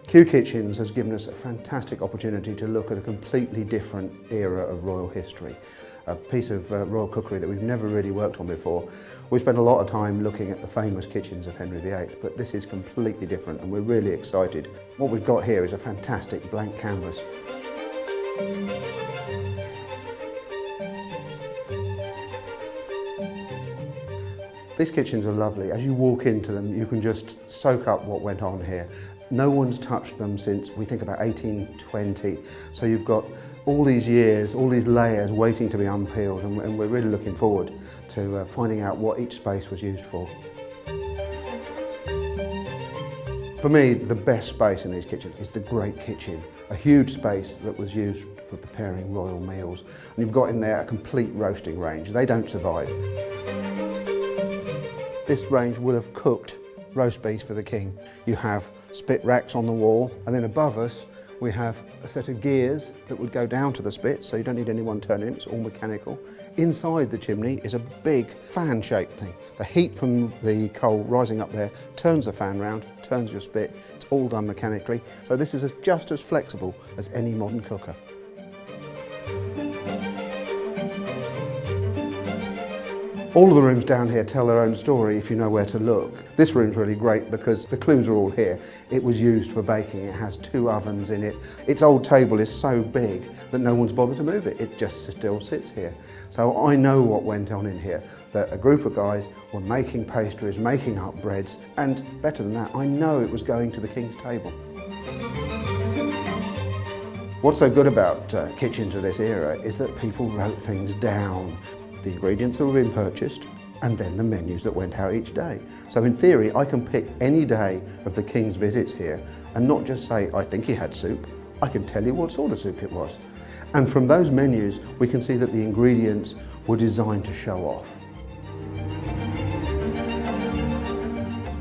Kew Kitchens has given us a fantastic opportunity to look at a completely different era of royal history, a piece of royal cookery that we've never really worked on before. We've spent a lot of time looking at the famous kitchens of Henry VIII, but this is completely different and we're really excited. What we've got here is a fantastic blank canvas. These kitchens are lovely. As you walk into them, you can just soak up what went on here. No one's touched them since, we think, about 1820. So you've got all these years, all these layers waiting to be unpeeled, and we're really looking forward to finding out what each space was used for. For me, the best space in these kitchens is the Great Kitchen, a huge space that was used for preparing royal meals. And you've got in there a complete roasting range. They don't survive. This range will have cooked roast beef for the king. You have spit racks on the wall, and then above us we have a set of gears that would go down to the spit, so you don't need anyone turning, it's all mechanical. Inside the chimney is a big fan-shaped thing. The heat from the coal rising up there turns the fan round, turns your spit. It's all done mechanically, so this is just as flexible as any modern cooker. All of the rooms down here tell their own story if you know where to look. This room's really great because the clues are all here. It was used for baking, it has 2 ovens in it. Its old table is so big that no one's bothered to move it, it just still sits here. So I know what went on in here, that a group of guys were making pastries, making up breads, and better than that, I know it was going to the king's table. What's so good about kitchens of this era is that people wrote things down. The ingredients that were being purchased, and then the menus that went out each day. So in theory, I can pick any day of the King's visits here and not just say, I think he had soup. I can tell you what sort of soup it was. And from those menus, we can see that the ingredients were designed to show off.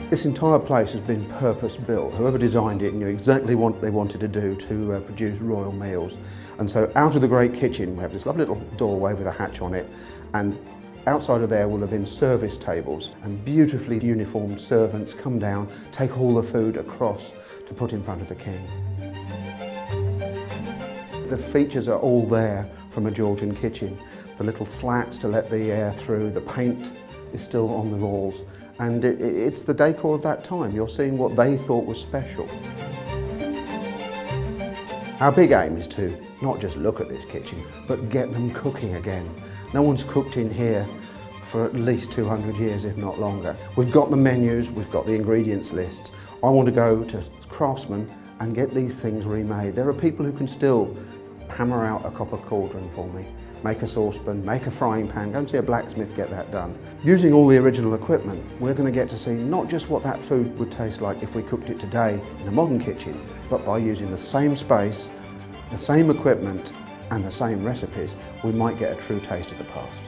This entire place has been purpose-built. Whoever designed it knew exactly what they wanted to do to produce royal meals. And so out of the Great Kitchen, we have this lovely little doorway with a hatch on it, and outside of there will have been service tables, and beautifully uniformed servants come down, take all the food across to put in front of the king. The features are all there from a Georgian kitchen. The little slats to let the air through, the paint is still on the walls, and it's the decor of that time. You're seeing what they thought was special. Our big aim is to not just look at this kitchen, but get them cooking again. No one's cooked in here for at least 200 years, if not longer. We've got the menus, we've got the ingredients lists. I want to go to craftsmen and get these things remade. There are people who can still hammer out a copper cauldron for me, make a saucepan, make a frying pan, go and see a blacksmith get that done. Using all the original equipment, we're going to get to see not just what that food would taste like if we cooked it today in a modern kitchen, but by using the same space, the same equipment and the same recipes, we might get a true taste of the past.